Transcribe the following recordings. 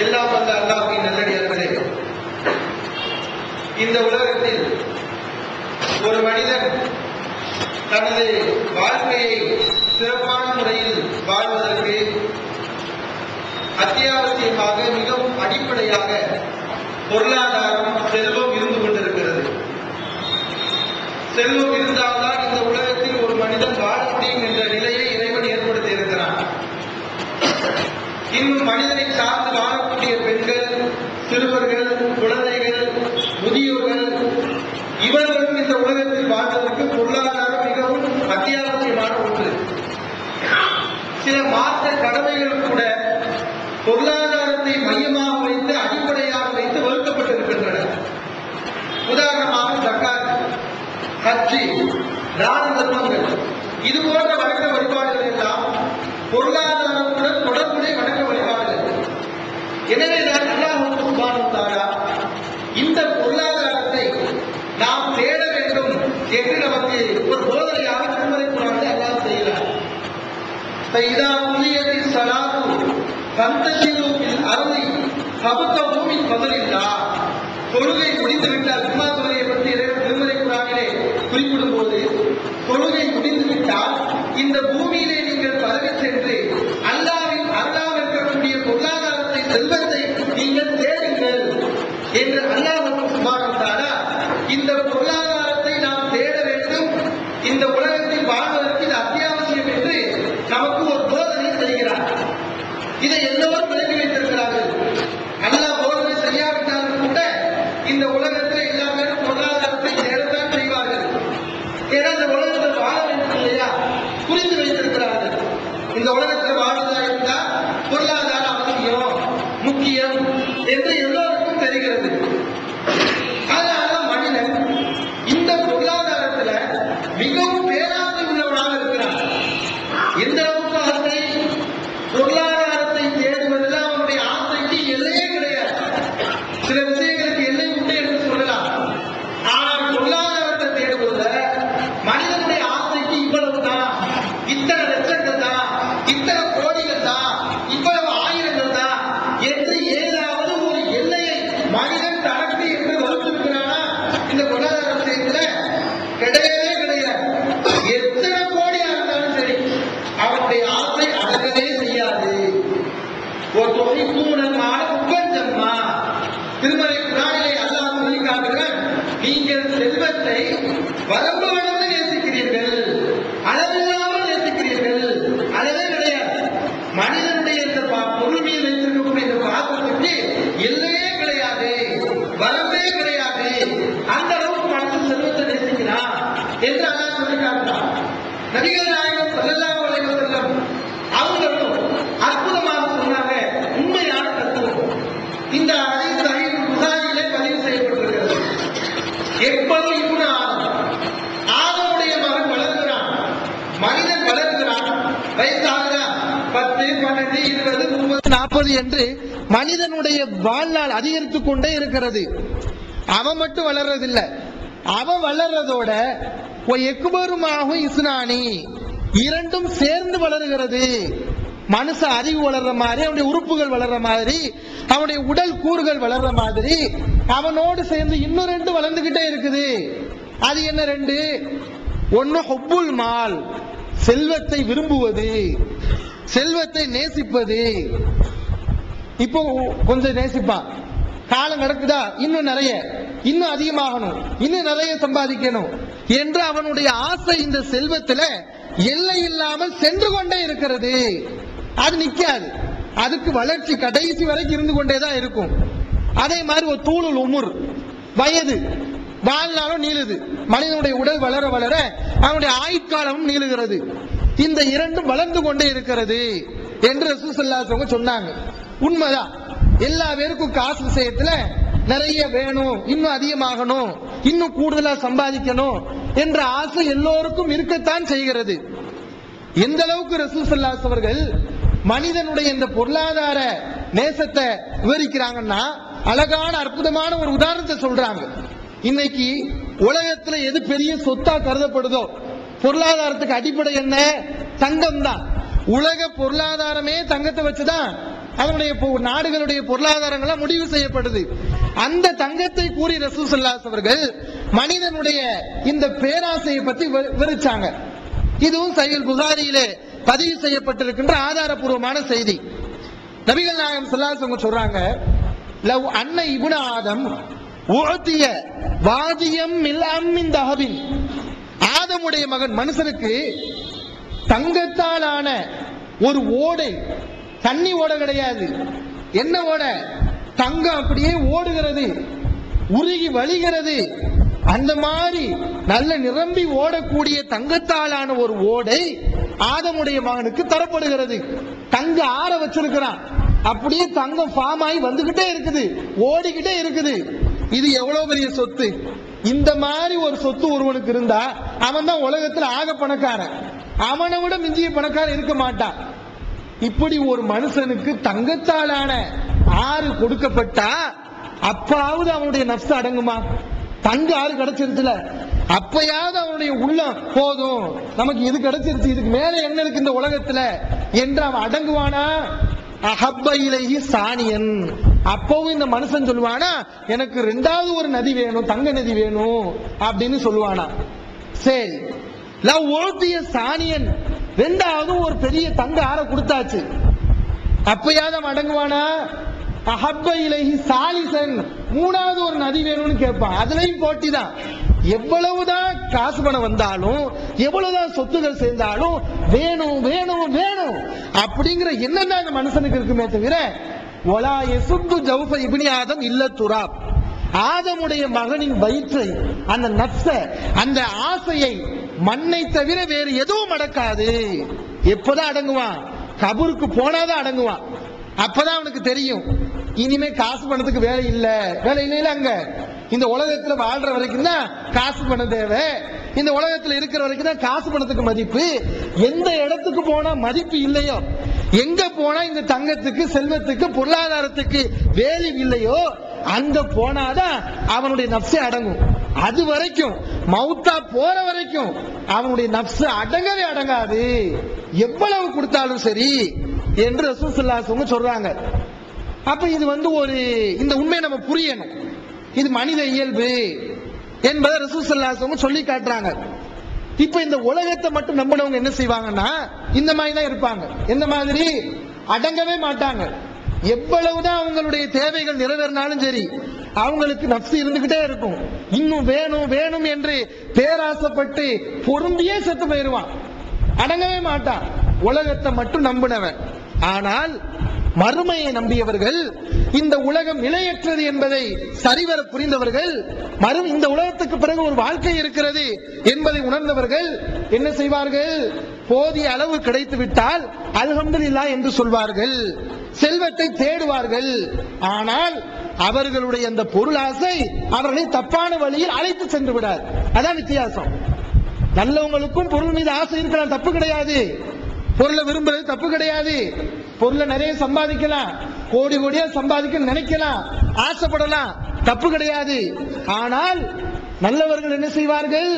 எல்லாம் வல்ல அல்லாஹ்வின் நல்லடியார்களே, இந்த உலகத்தில் ஒரு மனிதன் தனது வாழ்க்கையை சிறப்பான முறையில் வாழ்வதற்கு அத்தியாவசியமாக மிகவும் அடிப்படையாக பொருளாதாரம், செல்வம் இருந்து கொண்டிருக்கிறது. செல்வம் இருந்தால்தான் இந்த உலகத்தில் ஒரு மனிதன் வாழ முடியும் என்ற நிலையை இறைவன் ஏற்படுத்தி இருக்கிறான். இன்னும் மனிதனை சார்ந்து வாழக்கூடிய பெண்கள், சிறுவர்கள், குழந்தைகள், முதியோர்கள் இவர்களும் இந்த உலகத்தில் வாழ்வதற்கு பொருளாதாரம் மிகவும் அத்தியாவசியமான ஒன்று. சில மாற்ற கடமைகள் கூட பொருளாதாரத்தை மையமாக வைத்து, அடிப்படையாக வைத்து வகுக்கப்பட்டிருக்கின்றன. உதாரணமாக ஜக்காத், ஹஜ், தான தர்மங்கள், இது போன்ற வணக்க வழிபாடுகள் எல்லாம் பொருளாதாரத்துடன் தொடர்புடைய வணக்க வழிபாடுகள். எனவே அல்லாஹ் சுப்ஹானஹு வ தஆலா இந்த பொருளாதாரத்தை நாம் தேட வேண்டும் என்று நமக்கு ஒரு போதனையாக திருமறை குர்ஆனில் அல்லாஹ் செய்கிறார். ஃபைதா குலியத்திஸ் ஸலாத்து ஃபந்தஷிரு ஃபில் அர்தி ஃபப்தகு மின் ஃபத்லில்லாஹ். தொழுகை முடிந்துவிட்டால், ஜும்மா தொழுகையை பற்றி இறைவன் திருமறை குர்ஆனிலே குறிப்பிடும் போது, தொழுகை முடிந்துவிட்டால் இந்த பூமியிலே நீங்கள் பரவி சென்று அல்லாஹ்வின் அருளால் இருக்கக்கூடிய பொருளாதாரத்தை, செல்வத்தை நீங்கள் தேடுங்கள் என்று அல்லாஹ் சுப்ஹானஹு வ தஆலா இந்த பொருளாதாரத்தை நாம் தேட வேண்டும், இந்த உலகத்தில் வாழ்வதற்கு இது அத்தியாவசியம் என்று நமக்கு ஒரு போதனை செய்கிறார். இதை எல்லோரும் விளங்கி வைத்திருக்கிறார்கள். அல்லாஹ் போதனை செய்யாவிட்டாலும் கூட இந்த உலகத்தில் எல்லா பேரும் பொருளாதாரத்தை தேடத்தான் செய்வார்கள். ஏன்னா இந்த உலகத்தில் வாழ வேண்டும் இல்லையா, புரிந்து வைத்திருக்கிறார்கள். இந்த உலகத்தில் வாழ்வதா இருந்தால் பொருளாதாரம் அவசியம், முக்கியம் என்று எல்லோருக்கும் தெரிகிறது. அதனால மனிதன் இந்த பொருளாதாரத்தில் மிகவும் பேராசை உள்ளவனாக இருக்கிறான். எந்த அளவுக்கு ஆசை? பொருளாதாரத்தை தேடுவதில் அவனுடைய ஆசைக்கு எல்லையே கிடையாது. சில விஷயங்களுக்கு எல்லை உண்டு என்று சொல்லலாம். ஆனால் பொருளாதாரத்தை தேடுவதில் மனிதனுடைய ஆசைக்கு இவ்வளவு தான், இத்தனை லட்சங்கள் தான், இத்தனை கோடிகள் தான், இவ்வளவு ஆயிரங்கள் தான் என்று ஏதாவது ஒரு எல்லையை மனிதன் தனக்கு என்று வகுத்திருக்கிறானா? இந்த பொருளாதார விஷயத்துல கிடையவே கிடையாது. எத்தனை கோடியா இருந்தாலும் சரி, அவனுடைய ஆசை அடங்கவே செய்யாது. ஒரு தொகை கூடமான உபஞ்சம்மா திருமலை குரானிலே அல்லாஹ் சொல்லி காட்டுகிறான், நீங்கள் செல்வத்தை வரம்பு கடந்து நேசிக்கிறீர்கள், அளவில்லாமல் நேசிக்கிறீர்கள். அளவே கிடையாது. மனிதனுடைய இந்த பொருள் மீது வைத்திருக்கக்கூடிய இந்த பாசத்துக்கு எல்லையே கிடையாது, வரம்பே கிடையாது. அந்த அளவுக்கு மனசு செல்வத்தை நேசிக்கிறான் என்று அல்லாஹ் சொல்லி காட்டுறான். நபிகள் நாயகம் ஸல்லல்லாஹு அலைஹி வஸல்லம் அவங்களும் அற்புதமாக சொன்னாங்க உண்மையான தத்துவம். இந்த ஹதீஸ் சஹீஹ் புகாரியிலே பதிவு செய்யப்பட்டிருக்கிறது. எப்பொழுது இப்னு ஆதமுடைய மகன் வளர்கிறான், மனிதன் வளர்கிறான், வயசாகுதா 10, 12, 20, 30, 40 என்று மனிதனுடைய வாழ்நாள் அதிகரித்துக் கொண்டே இருக்கிறது. அவன் மட்டும் வளர்றதில்லை, அவன் வளர்றதோட எக்குபருமாகும் இஸ்னானி, இரண்டும் சேர்ந்து வளர்கிறது. மனுஷ அறிவு வளர்ற மாதிரி, அவனுடைய உறுப்புகள் வளர்ற மாதிரி, அவனுடைய உடல் கூறுகள் வளர்ற மாதிரி அவனோடு சேர்ந்து இன்னும் 2 வளர்ந்துகிட்டே இருக்குது. அது என்ன 2? ஒன்னு ஹுப்புல் மால், செல்வத்தை விரும்புவது, செல்வத்தை நேசிப்பது. இப்போ கொஞ்சம் நேசிப்பான், காலம் நடக்குதா இன்னும் நிறைய, இன்னும் அதிகமாகணும், இன்னும் நிறைய சம்பாதிக்கணும் என்று அவனுடைய ஆசை இந்த செல்வத்துல எல்லை இல்லாமல் சென்று கொண்டே இருக்கிறது. அது நிக்காது, அதுக்கு வளர்ச்சி கடைசி வரைக்கும் இருந்து கொண்டேதான் இருக்கும். அதே மாதிரி ஒரு தூளுல் உமுர், வயது வாழ்நாளும் நீளுது. மனிதனுடைய உடல் வளர வளர அவனுடைய ஆயுட்காலமும் நீளுகிறது. இந்த இரண்டும் வளர்ந்து கொண்டே இருக்கிறது என்று ரசூல் ஸல்லல்லாஹு அலைஹி வஸல்லம் சொன்னாங்க. உண்மைதான். எல்லா பேருக்கும் காசு விஷயத்துல நிறைய வேணும், இன்னும் அதிகமாகணும், இன்னும் கூடுதலா சம்பாதிக்கணும் என்ற ஆசை எல்லோருக்கும் இருக்கத்தான் செய்கிறது. எந்த அளவுக்கு ரசூல் ஸல்லல்லாஹு அலைஹி அவர்கள் மனிதனுடைய இந்த பொருளாதார நேசத்தை விவரிக்கிறாங்கன்னா, அழகான அற்புதமான ஒரு உதாரணத்தை சொல்றாங்க. இன்னைக்கு உலகத்துல எது பெரிய சொத்தா கருதப்படுதோ, பொருளாதாரத்துக்கு அடிப்படை என்ன? தங்கம் தான். உலக பொருளாதாரமே தங்கத்தை வச்சுதான் அதனுடைய நாடுகளுடைய பொருளாதாரங்களா முடிவு செய்யப்படுது. அந்த தங்கத்தை கூறி ரசூல் ஸல்லல்லாஹு அலைஹி அவர்கள் மனிதனுடைய இந்த பேராசையை பத்தி விவரிச்சாங்க. இதுவும் சஹீஹ் புகாரியிலே பதிவு செய்யப்பட்டிருக்கின்ற ஆதாரபூர்வமான செய்தி. நபிகள் நாயகம் ஸல்லல்லாஹு அலைஹி வஸல்லம் சொல்றாங்க, லவ் அன்ன இப்னு ஆதம் உஅதிய வாதியம் மில்அம் மின் தஹபின், ஆதமுடைய மகன் மனுஷனுக்கு தங்கத்தாலான ஒரு ஓடை, தண்ணி ஓட கிடையாது, என்ன ஓட, தங்கம் அப்படியே ஓடுகிறது, உருகி வழிகிறது, அந்த மாதிரி நல்ல நிரம்பி ஓடக்கூடிய தங்கத்தாலான ஒரு ஓடை ஆதமுடைய மகனுக்கு தரப்படுகிறது. தங்க ஆற வச்சிருக்கிறான், அப்படியே தங்கம் ஃபார்ம் ஆகி வந்துகிட்டே இருக்குது, ஓடிக்கிட்டே இருக்குது. இது எவ்வளவு பெரிய சொத்து! இந்த மாதிரி ஒரு சொத்து ஒருவனுக்கு இருந்தா அவன் தான் உலகத்தில் ஆக பணக்காரன், அவனை விட மிஞ்சிய பணக்காரன் இருக்க மாட்டான். இப்படி ஒரு மனுஷனுக்கு தங்கத்தாலான ஆறு கொடுக்கப்பட்டா அப்பாவது அவனுடைய நப்சு அடங்குமா? தங்க ஆறு கிடைச்சிருச்சுல, அப்பயாவது அவனுடைய உள்ளம் போதும், நமக்கு இது கிடைச்சிருச்சு, இதுக்கு மேல என்ன இருக்கு இந்த உலகத்துல என்று அவன் அடங்குவானா? அஹப்ப இலைஹி சானியன், அப்பவும் இந்த மனுஷன் சொல்லுவானா, எனக்கு ரெண்டாவது ஒரு நதி வேணும், தங்க நதி வேணும் அப்படின்னு சொல்லுவானா? சரி, லவ் ஓத்திய சானியன், ரெண்டாவது ஒரு பெரிய தங்க ஆற கொடுத்தாச்சு, அப்பயாவது அவன் அடங்குவானா? அஹப்ப இலைஹி சாலிசன், மூணாவது ஒரு நதி வேணும்னு கேட்பான். அதுலயும் போட்டி தான். எவ்வளவுதான் காசு பணம் வந்தாலும், எவ்வளவுதான் சொத்துகள் சேர்ந்தாலும் வேணும் வேணும் வேணும் அப்படிங்கிற எண்ணம் தான் அந்த மனுஷனுக்கு இருக்குமே தவிர, வலா யசுத்து ஜௌஃப இப்னி ஆதம் இல்ல துராப், ஆதமுடைய மகனின் வயிற்றை, அந்த நப்ச, அந்த ஆசையை மண்ணை தவிர வேறு எதுவும் அடக்காது. எப்பதான் அடங்குவான்? கபருக்கு போனாதான் அடங்குவான். அப்பதான் அவனுக்கு தெரியும், இனிமே காசு பணத்துக்கு வேலை இல்ல, வேலை இல்ல. அங்க இந்த உலகத்துல வாழ்ற வரைக்கும் தான் காசு பணம் தேவை, இந்த உலகத்துல இருக்கிற வரைக்கும் தான் காசு பணத்துக்கு மதிப்பு. எந்த இடத்துக்கு போனா மதிப்பு இல்லையோ, எங்க போனா இந்த தங்கத்துக்கு, செல்வத்துக்கு, பொருளாதாரத்துக்கு வேல்யூ இல்லையோ, அங்க போனாதான் அவனுடைய நப்சே அடங்கும். அது வரைக்கும், மௌத்தா போற வரைக்கும் அவனுடைய நப்சு அடங்கவே அடங்காது, எவ்வளவு கொடுத்தாலும் சரி என்று ரசூல் ஸல்லல்லாஹு அலைஹி வஸல்லம் சொல்றாங்க. அப்ப இது ஒரு இந்த உண்மையை நம்ம புரியணும், இது மனித இயல்பு என்பதை ரசூல் ஸல்லல்லாஹு அலைஹி வஸல்லம் சொல்லி காட்டுறாங்க. இப்ப இந்த உலகத்தை மட்டும் நம்பினவங்க என்ன செய்வாங்கன்னா, இந்த மாதிரி தான் இருப்பாங்க. எந்த மாதிரி? அடங்கவே மாட்டாங்க. எவ்வளவுதான் அவங்களுடைய தேவைகள் நிறைவேறினாலும் சரி, அவங்களுக்கு நப்சு இருந்துகிட்டே இருக்கும். இன்னும் வேணும் வேணும் என்று பேராசைப்பட்டு பொருந்தியே செத்து போயிருவான், அடங்கவே மாட்டான். உலகத்தை மட்டும் நம்பினவன். ஆனால் மறுமையை நம்பியவர்கள், இந்த உலகம் நிலையற்றது என்பதை சரிவர புரிந்தவர்கள், இந்த உலகத்துக்கு பிறகு ஒரு வாழ்க்கை இருக்கிறது என்பதை உணர்ந்தவர்கள் என்ன செய்வார்கள்? போதிய அளவு கிடைத்து விட்டால் அல்ஹம்துலில்லாஹ் என்று சொல்வார்கள், செல்வத்தை தேடுவார்கள். ஆனால் அவர்களுடைய அந்த பொருளாசை அவர்களை தப்பான வழியில் அழைத்து சென்று விடார். அதான் வித்தியாசம். நல்லவங்களுக்கும் பொருள் மீது ஆசை இருக்கலாம், தப்பு கிடையாது. பொருளை விரும்புறது தப்பு கிடையாது. பொருளை நிறைய சம்பாதிக்கலாம், கோடி கோடியா சம்பாதிக்க நினைக்கலாம், ஆசைப்படலாம், தப்பு கிடையாது. ஆனால் நல்லவர்கள் என்ன செய்வார்கள்?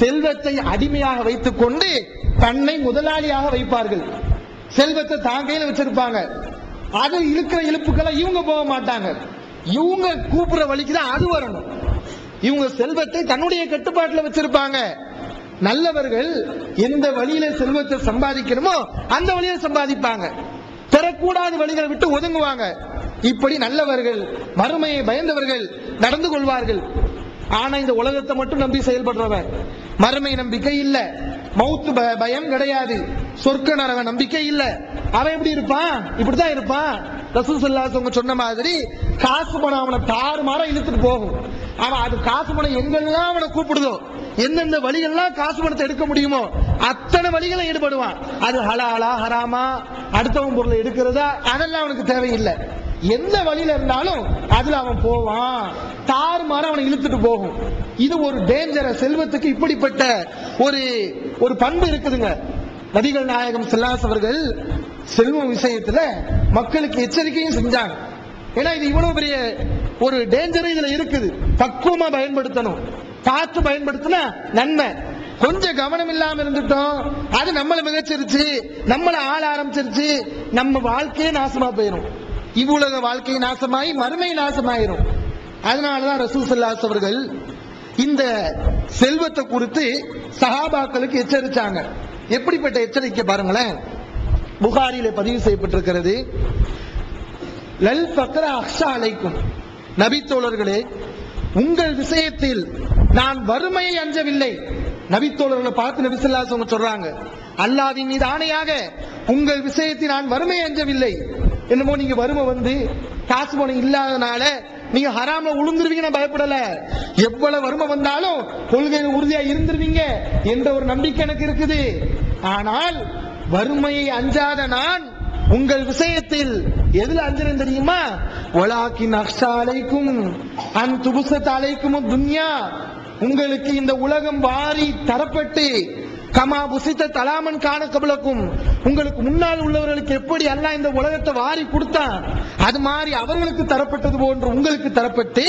செல்வத்தை அடிமையாக வைத்துக் கொண்டு தன்னை முதலாளியாக வைப்பார்கள். செல்வத்தை தாங்கையில வச்சிருப்பாங்க. அது இழுக்கிற இழுப்புக்கெல்லாம் இவங்க போக மாட்டாங்க, இவங்க கூப்பிடுற வழிக்கு தான் அது வரணும். இவங்க செல்வத்தை தன்னுடைய கட்டுப்பாட்டில் வச்சிருப்பாங்க. நல்லவர்கள் எந்த வழியில செல்வத்தை சம்பாதிக்கணுமோ அந்த வழியில சம்பாதிப்பாங்க, பெறக்கூடாத வழிகளை விட்டு ஒதுங்குவாங்க. இப்படி நல்லவர்கள், மறுமையை பயந்தவர்கள் நடந்து கொள்வார்கள். ஆனா இந்த உலகத்தை மட்டும் நம்பி செயல்படுறவன், மறுமை நம்பிக்கை இல்ல, மௌத்து பயம் கிடையாது, சொர்க்க நரக நம்பிக்கை இல்ல, அவன் எப்படி இருப்பான்? இப்படித்தான் இருப்பான். ரசூல் ஸல்லல்லாஹு அலைஹி வஸல்லம் சொன்ன மாதிரி காசு பணம் அவனை தாறுமாறா இழுத்துட்டு போகும். அவன் அது காசு பணம் எங்கெல்லாம் அவனை கூப்பிடுதோ, எந்தெந்த வழிகள்லாம் காசு பணத்தை எடுக்க முடியுமோ அத்தனை வழிகளை ஈடுபடுவான். அது ஹலாலா ஹராமா, அடுத்தவன் பொருளை எடுக்கிறதா, அதெல்லாம் அவனுக்கு தேவையில்லை. எந்த வழியில இருந்தாலும் அதுல அவன் போவான், தாறுமாற அவனை இழுத்துட்டு போகும். இது ஒரு டேஞ்சர். செல்வத்துக்கு இப்படிப்பட்ட ஒரு பண்பு இருக்குதுங்க. நபிகள் நாயகம் ஸல்லல்லாஹு அலைஹி அவர்கள் செல்வம் விஷயத்துல மக்களுக்கு எச்சரிக்கையும் செஞ்சாங்க. ஏன்னா இது இவ்வளவு பெரிய ஒரு டேஞ்சர் இதுல இருக்குது, பக்குவமா பயன்படுத்தணும், பார்த்து பயன்படுத்தினா நன்மை. கொஞ்சம் கவனம் இல்லாம இருந்துட்டோம், அது நம்மள மிகச்சிருச்சு, நம்மள ஆள ஆரம்பிச்சிருச்சு, நம்ம வாழ்க்கையே நாசமா போயிடும். இவ்வுலக வாழ்க்கை நாசமாயி மறுமை நாசமாயிரும். அதனாலதான் ரசூல் ஸல்லல்லாஹு அலைஹி அவர்கள் இந்த செல்வத்தை குறித்து சஹாபாக்களுக்கு எச்சரிச்சாங்க. எப்படிப்பட்ட எச்சரிக்கை பாருங்களேன். புகாரியிலே பதிவு செய்யப்பட்டிருக்கிறது, லல் ஃபக்ர அக்ஷா அலைக்கும், நபி தோழர்களே உங்கள் விஷயத்தில் நான் வறுமையை அஞ்சவில்லை. நபி தோழர்களை பார்த்து நபி ஸல்லல்லாஹு அலைஹி வஸல்லம் சொல்றாங்க, அல்லாஹ்வின் மீது ஆணையாக உங்கள் விஷயத்தில் நான் வறுமையை அஞ்சவில்லை. என்னமோ நீங்க வறுமை வந்து காசு பணம் இல்லாதனால நீங்க ஹராம உளுந்துருவீங்க பயப்படல. எவ்வளவு வறுமை வந்தாலும் கொள்கையில் உறுதியா இருந்துருவீங்க என்ற ஒரு நம்பிக்கை எனக்கு இருக்குது. ஆனால் வறுமையை அஞ்சாத நான் உங்கள் விஷயத்தில் எதுல அஞ்சறேன் தெரியுமா? வலாக்கின் அக்ஷா அலைக்கும் அன் துபுஸத் அலைக்கும் துன்யா, உங்களுக்கு இந்த உலகம் வாரி தரப்பட்டு கமா புசித்த தலாமன் காண கபலக்கும், உங்களுக்கு முன்னால் உள்ளவர்களுக்கு எப்படி அல்லாஹ் இந்த உலகத்தை வாரி கொடுத்தான் அது மாதிரி அவர்களுக்கு தரப்பட்டது போன்று உங்களுக்கு தரப்பட்டு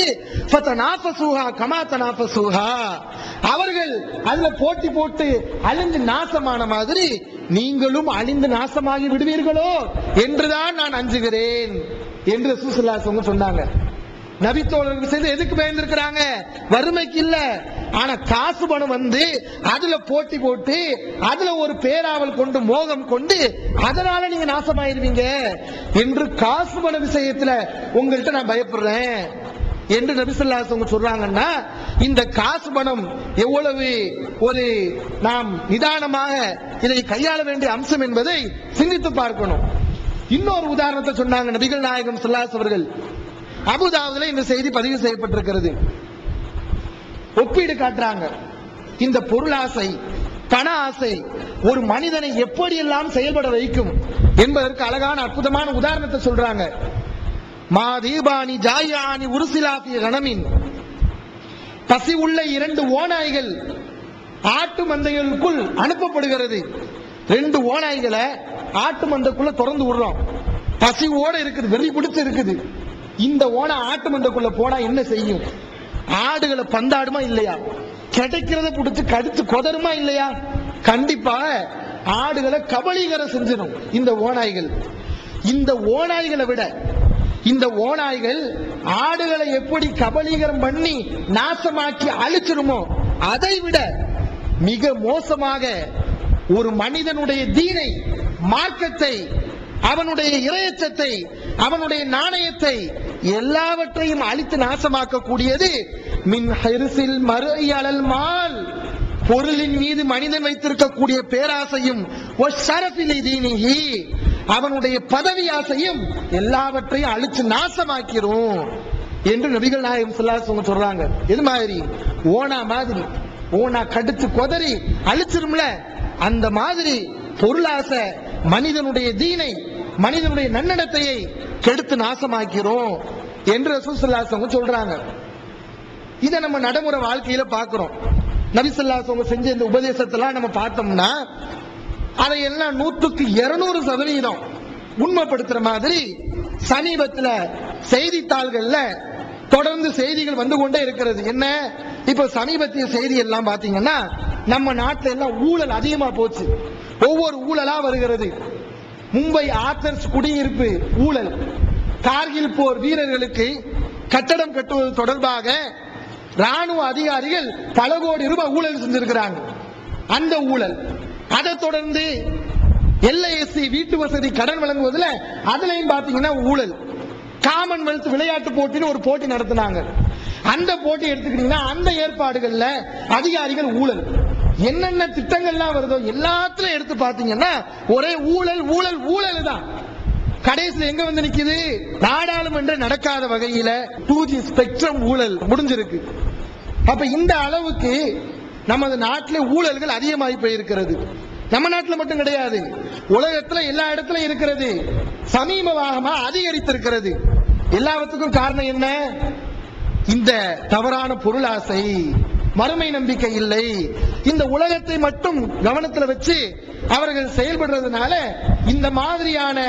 ஃபதனாஃபஸூஹா கமா தனாஃபஸூஹா, அவர்கள் அதுல போட்டி போட்டு அழிந்து நாசமான மாதிரி நீங்களும் அழிந்து நாசமாகி விடுவீர்களோ என்றுதான் நான் அஞ்சுகிறேன் என்று ரசூல் ஸல்லல்லாஹு அலைஹி வஸல்லம் சொன்னாங்க. நபி தோழர்கள் செய்து எதுக்கு பயந்துருக்கிறாங்க? வறுமைக்கு இல்ல. ஆனா காசு பணம் வந்து அதுல போட்டி போட்டு அதுல ஒரு பேராவல் கொண்டு மோகம் கொண்டு அதனால நீங்க நாசமாயிருவீங்க என்று காசு பண விஷயத்துல உங்கள்கிட்ட நான் பயப்படுறேன் என்று நபி ஸல்லல்லாஹு அலைஹி வஸல்லம் சொல்றாங்கன்னா, இந்த காசு பணம் எவ்வளவு ஒரு நாம் நிதானமாக இதை கையாள வேண்டிய அம்சம் என்பதை சிந்தித்து பார்க்கணும். இன்னொரு உதாரணத்தை சொன்னாங்க நபிகள் நாயகம் ஸல்லல்லாஹு அலைஹி அவர்கள். அபூதாவுதுல இந்த செய்தி பதிவு செய்யப்பட்டிருக்கிறது. ஒப்பீடு காட்டுறாங்க. இந்த பொருளாசை, பண ஆசை ஒரு மனிதனை எப்படியெல்லாம் செயல்பட வைக்கும் என்பதற்கு அழகான அற்புதமான உதாரணத்தை சொல்றாங்க. மாதீபானி ஜாயானி உருசிலாபிய கணமின், பசி உள்ள 2 ஓநாய்கள் ஆட்டு மந்தைகளுக்குள் அனுப்பப்படுகிறது. 2 ஓநாய்களை ஆட்டு மந்தைக்குள்ள திறந்து விடுறோம். பசியோட இருக்குது, வெறி பிடிச்சு இருக்குது. இந்த ஓனா ஆட்டு மந்தைக்குள்ள போனா என்ன செய்யும்? ஆடுகளை பந்தாடுமா இல்லையா? கிடைக்கிறத பிடிச்சு கடிச்சு கொதருமா இல்லையா? கண்டிப்பா ஆடுகளை கபலீகரம் செஞ்சிடும் இந்த ஓநாய்கள். இந்த ஓநாய்களை விட இந்த ஓநாய்கள் ஆடுகளை எப்படி கபலீகரம் பண்ணி நாசமாக்கி அழிச்சிருமோ அதை விட மிக மோசமாக ஒரு மனிதனுடைய தீனை, மார்க்கத்தை, அவனுடைய இறையச்சத்தை, அவனுடைய நாணயத்தை எல்லாவற்றையும் அழித்து நாசமாக்க கூடியது மின் ஹிர்ஸில் மர்இ அலல் மால், பொருளின் மீது மனிதன் வைத்திருக்கக்கூடிய பேராசையும் வஷரஃபிலி தீனிஹி, அவனுடைய பதவி ஆசையும் எல்லாவற்றையும் அழிச்சு நாசமாக்கிறோம் என்று நபிகள் நாயகம் ஸல்லல்லாஹு அலைஹி வஸல்லம் சொல்றாங்க. இது மாதிரி ஓனா மாதிரி, ஓனா கடிச்சு கொதறி அழிச்சிரும்ல, அந்த மாதிரி பொருளாசை மனிதனுடைய தீனை, மனிதனுடைய நன்னடத்தையை கெடுத்து நாசமாக்கிறோம் என்று ரசூல் ஸல்லல்லாஹு அலைஹி வஸல்லம் சொல்றாங்க. இதை நம்ம நடைமுறை வாழ்க்கையில பார்க்கிறோம். நபி ஸல்லல்லாஹு அலைஹி வஸல்லம் செஞ்ச இந்த உபதேசத்தெல்லாம் நம்ம பார்த்தோம்னா அதையெல்லாம் 100க்கு 200% உண்மைப்படுத்துற மாதிரி சமீபத்தில் செய்தித்தாள்கள்ல தொடர்ந்து செய்திகள் வந்து கொண்டே இருக்கிறது. என்ன, இப்ப சமீபத்திய செய்தி எல்லாம் பாத்தீங்கன்னா நம்ம நாட்டில எல்லாம் ஊழல் அதிகமா போச்சு. ஒவ்வொரு ஊழலா வருகிறது. மும்பை ஆத்தர்ஸ் குடியிருப்பு ஊழல், கார்கில் போர் வீரர்களுக்கு கட்டடம் கட்டுவது தொடர்பாக ராணுவ அதிகாரிகள் பல கோடி ரூபாய் ஊழல் செஞ்சிருக்கிறாங்க. அந்த ஊழல், அதை தொடர்ந்து LIC வீட்டு வசதி கடன் வழங்குவதில் அதுலயும் பாத்தீங்கன்னா ஊழல். காமன்வெல்த் விளையாட்டு போட்டின்னு ஒரு போட்டி நடத்தினாங்க. அந்த போட்டி எடுத்துக்கிட்டீங்கன்னா அந்த ஏற்பாடுகள்ல அதிகாரிகள் ஊழல். என்னென்ன திட்டங்கள்லாம் வருதோ எல்லாத்திலும் எடுத்து பாத்தீங்கன்னா ஒரே ஊழல் ஊழல் ஊழல் தான். கடைசியில் எங்க வந்து நிக்குது? நாடாளுமன்றம் நடக்காத வகையில 2G ஸ்பெக்ட்ரம் ஊழல் முடிஞ்சிருக்கு. அப்ப இந்த அளவுக்கு நமது நாட்டிலே ஊழல்கள் அதிகமாகி போயிருக்கிறது. நம்ம நாட்டில் மட்டும் கிடையாது, உலகத்துல எல்லா இடத்துலயும் இருக்கிறது. சமீபமாக அதிகரித்திருக்கிறது. எல்லாவற்றுக்கும் காரணம் என்ன? இந்த தவறான பொருளாசை, மறுமை நம்பிக்கை இல்லை, இந்த உலகத்தை மட்டும் கவனத்தில் வச்சு அவர்கள் செயல்படுறதுனால இந்த மாதிரியான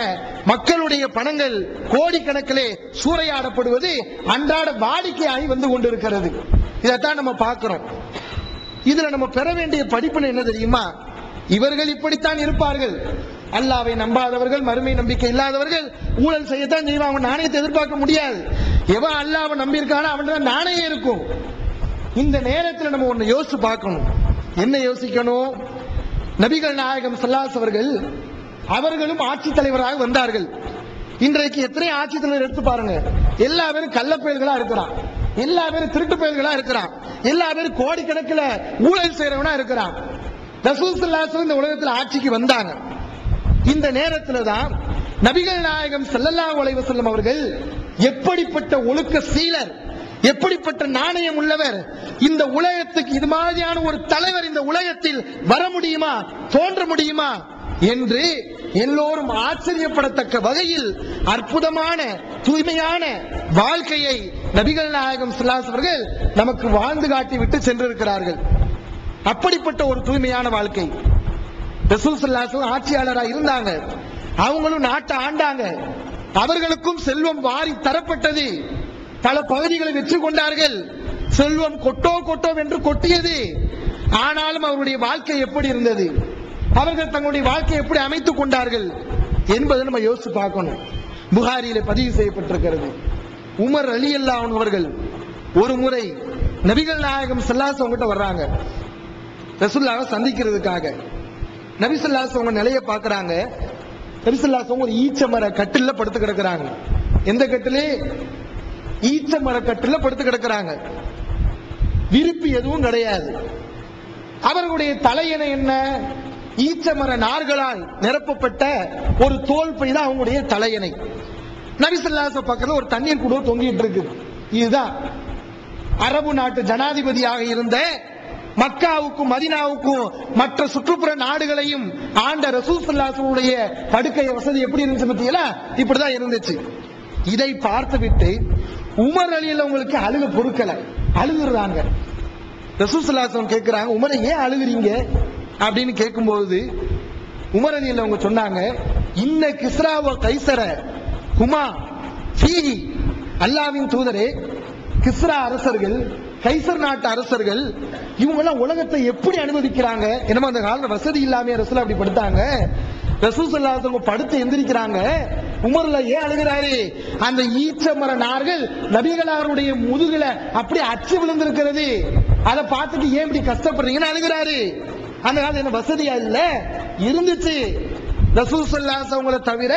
மக்களுடைய பணங்கள் கோடிக்கணக்கிலே சூறையாடப்படுவது அன்றாட வாடிக்கையாகி வந்து கொண்டிருக்கிறது. இதைத்தான் நம்ம பார்க்கிறோம். இதுல நம்ம பெற வேண்டிய படிப்பு என்ன தெரியுமா? இவர்கள் இப்படித்தான் இருப்பார்கள். அல்லாவை நம்பாதவர்கள், மறுமை நம்பிக்கை இல்லாதவர்கள் ஊழல் செய்யத்தான் செய்வாங்க. நாணயத்தை எதிர்பார்க்க முடியாது. எவன் அல்லாவை நம்பி இருக்கானோ அவன் தான் நாணயம் இருக்கும். இந்த நேரத்தில் நம்ம ஒன்னு யோசிச்சு பார்க்கணும். என்ன யோசிக்கணும்? நபிகள் நாயகம் ஸல்லல்லாஹு அவர்கள் அவர்களும் ஆட்சி தலைவராக வந்தார்கள். இன்றைக்கு எத்தனை ஆட்சி தலைவர் எடுத்து பாருங்க. எல்லா பேரும் கள்ள பயல்களா இருக்கிறான், எல்லா பேரும் திருட்டு பயல்களா இருக்கிறான், எல்லா பேரும் கோடிக்கணக்கில் ஊழல் செய்யறவனா இருக்கிறான். ரசூல் ஸல்லல்லாஹு அலைஹி வஸல்லம் இந்த உலகத்தில் ஆட்சிக்கு வந்தாங்க. இந்த நேரத்தில் தான் நபிகள் நாயகம் ஸல்லல்லாஹு அலைஹி வஸல்லம் அவர்கள் எப்படிப்பட்ட ஒழுக்க சீலர், எப்படிப்பட்ட நாணயம் உள்ளவர், இந்த உலகத்துக்கு இது மாதிரியான ஒரு தலைவர் இந்த உலகத்தில் வர முடியுமா, தோன்ற முடியுமா என்று எல்லோரும் ஆச்சரியப்படத்தக்க வகையில் அற்புதமான தூய்மையான வாழ்க்கையை நபிகள் நாயகம் ஸல்லல்லாஹு அலைஹி அவர்கள் நமக்கு வாழ்ந்து காட்டி விட்டு சென்றிருக்கிறார்கள். அப்படிப்பட்ட ஒரு தூய்மையான வாழ்க்கை. ரசூல் ஸல்லல்லாஹு அலைஹி ஆட்சியாளராக இருந்தாங்க. அவங்களும் நாட்டை ஆண்டாங்க. அவர்களுக்கும் செல்வம் வாரி தரப்பட்டது. பல பகுதிகளை வெற்றி கொண்டார்கள். செல்வம் கொட்டோ கொட்டோ என்று கொட்டியது. ஆனாலும் அவருடைய வாழ்க்கை எப்படி இருந்தது, அவர்கள் தங்களுடைய வாழ்க்கையை எப்படி அமைத்துக் கொண்டார்கள் என்பதை நம்ம யோசிச்சு பார்க்கணும். புகாரியில பதிவு செய்யப்பட்டிருக்கிறது. உமர் ரலியல்லாஹு அன்ஹு அவர்கள் ஒரு முறை நபிகள் நாயகம் ஸல்லல்லாஹு அலைஹி வஸல்லம் வர்றாங்க ரசூலுல்லாஹை சந்திக்கிறதுக்காக. நபி ஸல்லல்லாஹு அலைஹி வஸல்லம் நிலைய பார்க்கறாங்க. நபி ஸல்லல்லாஹு அலைஹி வஸல்லம் ஒரு ஈச்ச மர கட்டில்ல படுத்து கிடக்குறாங்க. எந்த கட்டிலே? ஈச்ச மர கட்டில்ல படுத்து கிடக்குறாங்க. விருப்பி எதுவும் கிடையாது. அவர்களுடைய தலையணை என்ன? ஈச்ச மர நார்களால் நிரப்பப்பட்ட ஒரு தோல் பை தான் அவங்களுடைய தலையணை. நபி ஸல்லல்லாஹு அலைஹி வஸல்லம் பக்கத்துல ஒரு தண்ணீர் குடம் தொங்கிட்டு இருக்கு. இதுதான் அரபு நாட்டு ஜனாதிபதியாக இருந்த மக்காவுக்கும் மதீனாவுக்கும் மற்ற சுற்றுப்புற நாடுகளையும் ஆண்ட ரசூல் ஸல்லல்லாஹு அலைஹி வஸல்லம் படுக்கை வசதி எப்படி இருந்துச்சு பத்தியல? இப்படிதான் இருந்துச்சு. இதை பார்த்து விட்டு உமர் ரலியல்லாஹு உங்களுக்கு அழுக பொறுக்கல, அழுகுறாங்க. ரசூல் ஸல்லல்லாஹு அலைஹி வஸல்லம் கேட்கிறாங்க, உமரை ஏன் அழுகுறீங்க அப்படின்னு கேட்கும்போது உமர் ரலியல்லாஹு அவங்க சொன்னாங்க, இன்ன கிஸ்ரா வ கைஸர ஹுமா ஃபீஹி, அல்லாஹ்வின் தூதரே, கிஸ்ரா அரசர்கள், கைசர் நாட்டு அரசர்கள், இவங்க எல்லாம் உலகத்தை எப்படி அனுபவிக்கிறாங்க? என்னமோ அந்த காலத்துல வசதி இல்லாம ரசூல் அப்படி படுத்தாங்க. ரசூல் ஸல்லல்லாஹு அலைஹி வஸல்லம் படுத்து எந்திரிக்கிறாங்க. உமர்ல ஏன் அழுகிறாரு? அந்த ஈச்ச மர நார்கள் நபிகளாருடைய முதுகுல அப்படி அச்சு விழுந்திருக்கிறது. அதை பார்த்துட்டு ஏன் இப்படி கஷ்டப்படுறீங்கன்னு அழுகிறாரு. அந்த காலத்துல என்ன வசதியா இல்ல? இருந்துச்சு. ரசூல் ஸல்லல்லாஹு அலைஹி வஸல்லம் தவிர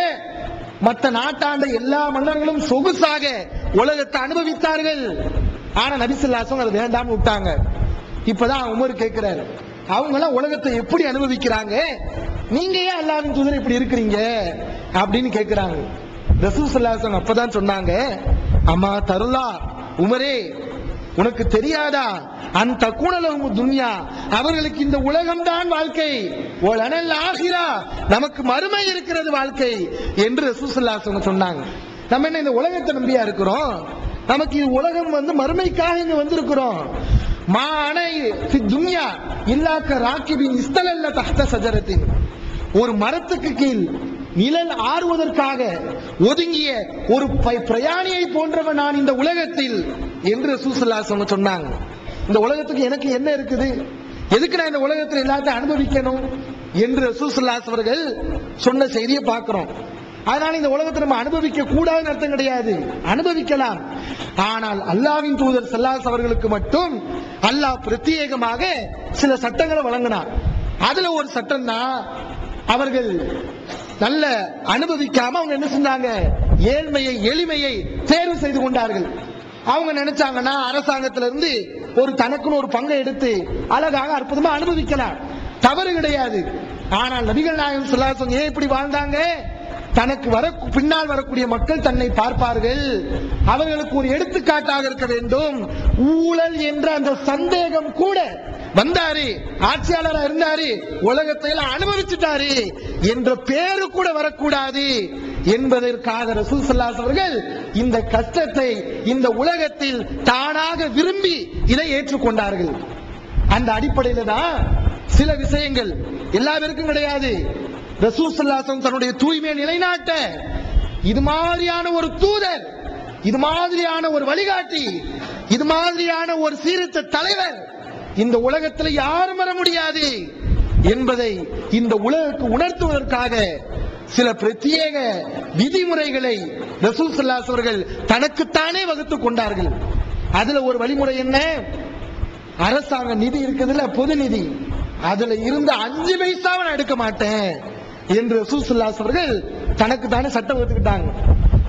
மற்ற நாட்டாண்ட எல்லா மன்னர்களும் சொகுசாக உலகத்தை அனுபவித்தார்கள். ஆனா நபி ஸல்லல்லாஹு அலைஹி வஸல்லம் அதை வேண்டாம்னு விட்டாங்க. இப்பதான் உமர் கேட்கிறாரு, அவங்க எல்லாம் உலகத்தை எப்படி அனுபவிக்கிறாங்க, நீங்க ஏன் அல்லாஹ்வின் தூதர் இப்படி இருக்கிறீங்க அப்படின்னு கேட்கிறாங்க. ரசூல் ஸல்லல்லாஹு அலைஹி வஸல்லம் அப்பதான் சொன்னாங்க, அம்மா தருலா, உமரே உனக்கு தெரியாதா, அந்த கூணலகும் துன்யா, அவர்களுக்கு இந்த உலகம் தான் வாழ்க்கை, ஒலனல் ஆகிரா, நமக்கு மறுமை இருக்கிறது வாழ்க்கை என்று ரசூல் ஸல்லல்லாஹு அலைஹி வஸல்லம் சொன்னாங்க. நம்ம என்ன இந்த உலகத்தை நம்பியா இருக்கிறோம்? நமக்கு இது உலகம் மறுமைக்காக இங்க வந்திருக்கிறோம். மானை துன்யா இல்லாக்க ராக்கிபின் இஸ்தலல்ல தஹ்த ஷஜரத்தின், ஒரு மரத்துக்கு கீழ் நிழல் ஆறுவதற்காக ஒதுங்கிய ஒரு பிரயாணியை போன்றவன் நான் இந்த உலகத்தில் என்று ரசூல் ஸல்லல்லாஹு அலைஹி வஸல்லம் சொன்னாங்க. இந்த உலகத்துக்கு எனக்கு என்ன இருக்குது, எதுக்கு நான் இந்த உலகத்தில் எல்லாத்தையும் அனுபவிக்கணும் என்று ரசூல் ஸல்லல்லாஹு அலைஹி அவர்கள் சொன்ன செய்தியை பார்க்கிறோம். அதனால இந்த உலகத்தை நம்ம அனுபவிக்க கூடாதுன்னு அர்த்தம் கிடையாது, அனுபவிக்கலாம். ஆனால் அல்லாஹ்வின் தூதர் ஸல்லல்லாஹு அலைஹி அவர்களுக்கு மட்டும் அல்லாஹ் பிரத்யேகமாக சில சட்டங்களை வழங்கினார். அதுல ஒரு சட்டம் தான், அவர்கள் நல்ல அனுபவிக்காம அவங்க என்ன செஞ்சாங்க, ஏழ்மையை எளிமையை தேர்வு செய்து கொண்டார்கள். அவங்க நினைச்சாங்கன்னா அரசாங்கத்திலிருந்து ஒரு தனக்குன்னு ஒரு பங்கை எடுத்து அழகாக அற்புதமா அனுபவிக்கலாம், தவறு கிடையாது. ஆனால் நபிகள் நாயகம் ஸல்லல்லாஹு அலைஹி வஸல்லம் ஏன் இப்படி வாழ்ந்தாங்க? தனக்கு பின்னால் வரக்கூடிய மக்கள் தன்னை பார்ப்பார்கள், அவர்களுக்கு ஒரு எடுத்துக்காட்டாக இருக்க வேண்டும். ஊழல் என்ற அந்த சந்தேகம் கூட வந்தாரு, ஆட்சியாளராக இருந்தாரு, உலகத்தை எல்லாம் அனுபவிச்சுட்டாரு என்ற பேரு கூட வரக்கூடாது என்பதற்காக ரசூல் ஸல்லல்லாஹு அலைஹி அவர்கள் இந்த கஷ்டத்தை இந்த உலகத்தில் தானாக விரும்பி இதை ஏற்றுக்கொண்டார்கள். அந்த அடிப்படையில தான் சில விஷயங்கள் எல்லா பேருக்கும் கிடையாது. ரசூல் ஸல்லல்லாஹு அலைஹி வஸல்லம் தன்னுடைய தூய்மையை நிலைநாட்ட இது மாதிரியான ஒரு தூதர், இது மாதிரியான ஒரு வழிகாட்டி, இது மாதிரியான ஒரு சீர்திருத்த தலைவர் இந்த உலகத்தில் யாரும் வர முடியாது என்பதை இந்த உலகுக்கு உணர்த்துவதற்காக சில பிரத்யேக விதிமுறைகளை ரசூல் ஸல்லல்லாஹு அலைஹி அவர்கள் தனக்குத்தானே வகுத்துக் கொண்டார்கள். அதுல ஒரு வழிமுறை என்ன? அரசாங்க நிதி இருக்குதுல்ல, பொது நிதி, அதுல இருந்து 5 பைசாவை நான் எடுக்க மாட்டேன் என்று ரசூல் ஸல்லல்லாஹு அலைஹி அவர்கள் தனக்கு தானே சட்டம் வகுத்துக்கிட்டாங்க.